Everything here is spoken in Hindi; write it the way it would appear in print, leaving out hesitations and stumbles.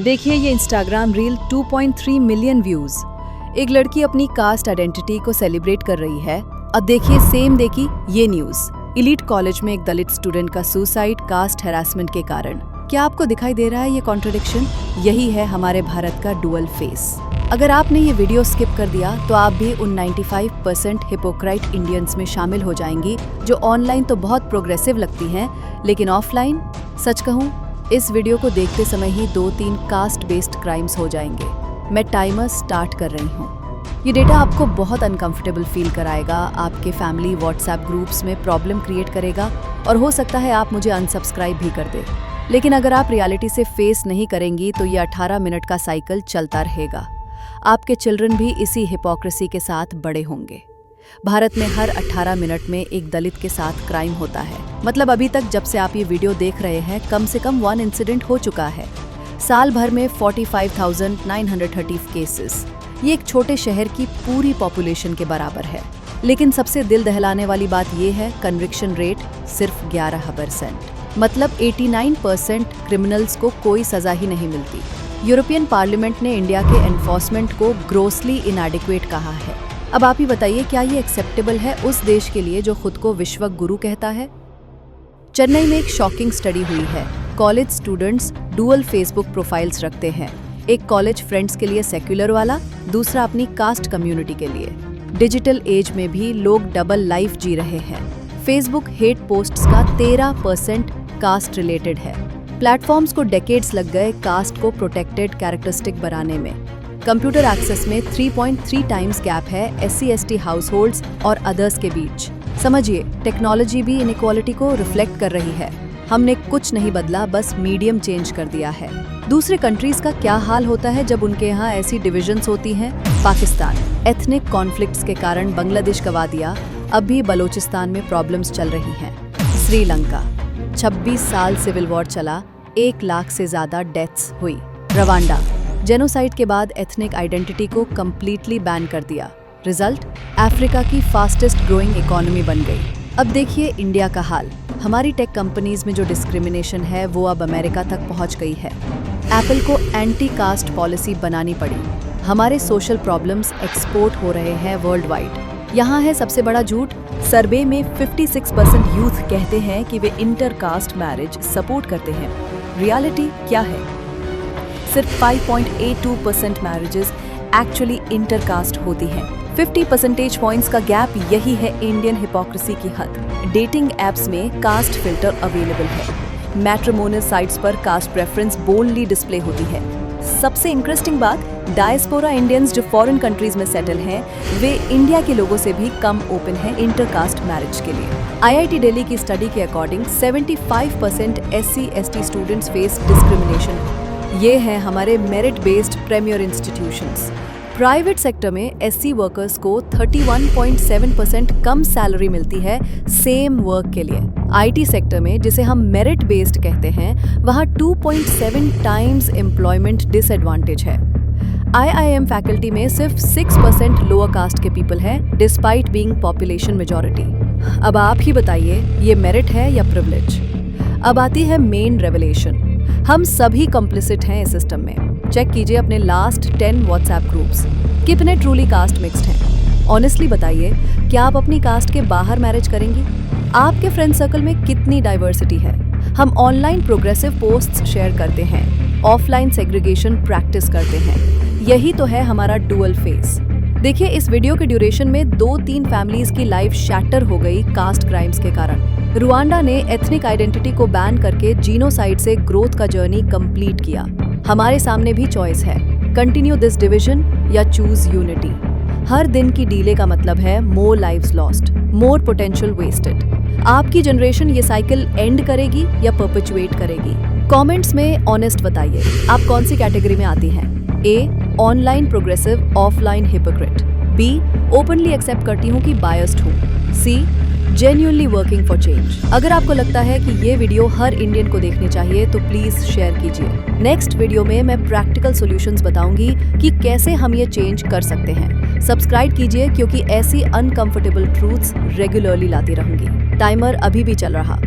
देखिए ये इंस्टाग्राम रील 2.3 मिलियन व्यूज। एक लड़की अपनी कास्ट आइडेंटिटी को सेलिब्रेट कर रही है। अब देखिए ये न्यूज। इलीट कॉलेज में एक दलित स्टूडेंट का सुसाइड कास्ट हैरासमेंट के कारण। क्या आपको दिखाई दे रहा है ये कॉन्ट्रडिक्शन? यही है हमारे भारत का डुअल फेस। अगर आपने ये वीडियो स्किप कर दिया तो आप भी उन 95% हिपोक्राइट इंडियंस में शामिल हो जाएंगी जो ऑनलाइन तो बहुत प्रोग्रेसिव लगती हैं, लेकिन ऑफलाइन सच कहूँ इस वीडियो को देखते समय ही 2-3 कास्ट बेस्ड क्राइम्स हो जाएंगे। मैं टाइमर स्टार्ट कर रही हूँ। ये डेटा आपको बहुत अनकंफर्टेबल फील कराएगा, आपके फैमिली व्हाट्सएप ग्रुप्स में प्रॉब्लम क्रिएट करेगा और हो सकता है आप मुझे अनसब्सक्राइब भी कर दे। लेकिन अगर आप रियलिटी से फेस नहीं करेंगी तो ये 18 मिनट का साइकिल चलता रहेगा। आपके चिल्ड्रन भी इसी हिपोक्रेसी के साथ बड़े होंगे। भारत में हर 18 मिनट में एक दलित के साथ क्राइम होता है। मतलब अभी तक जब से आप ये वीडियो देख रहे हैं कम से कम 1 इंसिडेंट हो चुका है। साल भर में 45,930 केसेस। ये एक छोटे शहर की पूरी पॉपुलेशन के बराबर है। लेकिन सबसे दिल दहलाने वाली बात ये है, कन्विक्शन रेट सिर्फ 11%। मतलब 89% क्रिमिनल्स को कोई सजा ही नहीं मिलती। यूरोपियन पार्लियामेंट ने इंडिया के एनफोर्समेंट को ग्रोसली इनएडिक्वेट कहा है। अब आप ही बताइए, क्या ये एक्सेप्टेबल है उस देश के लिए जो खुद को विश्व गुरु कहता है? चेन्नई में एक शॉकिंग स्टडी हुई है। College students dual Facebook profiles रखते हैं। एक कॉलेज फ्रेंड्स के लिए सेक्युलर वाला, दूसरा अपनी कास्ट कम्युनिटी के लिए। डिजिटल एज में भी लोग डबल लाइफ जी रहे हैं। फेसबुक हेट पोस्ट्स का 13% कास्ट रिलेटेड है। प्लेटफॉर्म्स को डेकेड्स लग गए कास्ट को प्रोटेक्टेड कैरेक्टरिस्टिक बनाने में। कंप्यूटर एक्सेस में 3.3 टाइम्स गैप है SC/ST हाउसहोल्ड्स और अदर्स के बीच। समझिए, टेक्नोलॉजी भी इनइक्वालिटी को रिफ्लेक्ट कर रही है। हमने कुछ नहीं बदला, बस मीडियम चेंज कर दिया है। दूसरे कंट्रीज का क्या हाल होता है जब उनके यहाँ ऐसी डिविजन्स होती हैं? पाकिस्तान एथनिक कॉन्फ्लिक्ट्स के कारण बांग्लादेश गवा दिया, अब भी बलोचिस्तान में प्रॉब्लम्स चल रही हैं। श्रीलंका 26 साल सिविल वॉर चला, 1 लाख से ज्यादा डेथ्स हुई। रवांडा जेनोसाइड के बाद एथनिक आइडेंटिटी को कंप्लीटली बैन कर दिया। रिजल्ट, अफ्रीका की फास्टेस्ट ग्रोइंग इकोनॉमी बन गई। अब देखिए इंडिया का हाल। हमारी टेक कंपनीज में जो डिस्क्रिमिनेशन है वो अब अमेरिका तक पहुंच गई है। एप्पल को एंटी कास्ट पॉलिसी बनानी पड़ी। हमारे सोशल प्रॉब्लम्स एक्सपोर्ट हो रहे हैं वर्ल्ड वाइड। यहाँ है सबसे बड़ा झूठ। सर्वे में 56% यूथ कहते हैं कि वे इंटर कास्ट मैरिज सपोर्ट करते हैं। रियलिटी क्या है? सिर्फ 5.82% मैरिजेस एक्चुअली इंटरकास्ट होती हैं। 50 परसेंटेज पॉइंट्स का गैप, यही है इंडियन हिपोक्रेसी की हद। डेटिंग एप्स में कास्ट फिल्टर अवेलेबल है। मैट्रिमोनियल साइट्स पर कास्ट प्रेफरेंस बोल्डली डिस्प्ले होती है। सबसे इंटरेस्टिंग बात, डायस्पोरा इंडियंस जो फॉरेन कंट्रीज में सेटल हैं, वे इंडिया के लोगों से भी कम ओपन हैं इंटरकास्ट मैरिज के लिए। IIT दिल्ली की स्टडी के according 75% SC/ST students face discrimination. ये हैं हमारे merit based premier institutions. Private sector में SC वर्कर्स को 31.7% कम सैलरी मिलती है सेम वर्क के लिए। IT सेक्टर में, जिसे हम मेरिट बेस्ड कहते हैं, वहाँ 2.7 टाइम्स एम्प्लॉयमेंट डिसएडवांटेज है। IIM फैकल्टी में सिर्फ 6% लोअर कास्ट के पीपल हैं डिस्पाइट बीइंग पॉपुलेशन मेजॉरिटी। अब आप ही बताइए, ये मेरिट है या प्रिविलेज? अब आती है मेन रेवलेशन। हम सभी कंप्लिसिट हैं इस सिस्टम में। चेक कीजिए अपने लास्ट 10 व्हाट्सएप ग्रुप्स, कितने ट्रूली कास्ट मिक्स्ड हैं। ऑनेस्टली बताइए, क्या आप अपनी कास्ट के बाहर मैरिज करेंगी? आपके फ्रेंड सर्कल में कितनी डाइवर्सिटी है? हम ऑनलाइन प्रोग्रेसिव पोस्ट्स शेयर करते हैं, ऑफलाइन सेग्रीगेशन प्रैक्टिस करते हैं। यही तो है हमारा डुअल फेस। देखिए, इस वीडियो के ड्यूरेशन में 2-3 फैमिलीज की लाइफ शैटर हो गई कास्ट क्राइम्स के कारण। रुवांडा ने एथनिक आइडेंटिटी को बैन करके जीनोसाइड से ग्रोथ का जर्नी कंप्लीट किया। हमारे सामने भी चॉइस है, कंटिन्यू दिस डिवीजन या चूज यूनिटी। हर दिन की डीले का मतलब है more lives lost, more potential wasted. आपकी जनरेशन ये साइकिल एंड करेगी या परपेचुएट करेगी? कमेंट्स में ऑनेस्ट बताइए, आप कौन सी कैटेगरी में आती हैं? A, online progressive offline hypocrite. B, openly accept करती हूँ कि बायस्ड हूँ। C, genuinely working for change. अगर आपको लगता है कि ये वीडियो हर इंडियन को देखनी चाहिए तो प्लीज शेयर कीजिए। नेक्स्ट वीडियो में मैं प्रैक्टिकल सॉल्यूशंस बताऊंगी कि कैसे हम ये चेंज कर सकते हैं। सब्सक्राइब कीजिए क्योंकि ऐसी अनकंफर्टेबल ट्रूथ्स रेगुलरली लाती रहूंगी। टाइमर अभी भी चल रहा।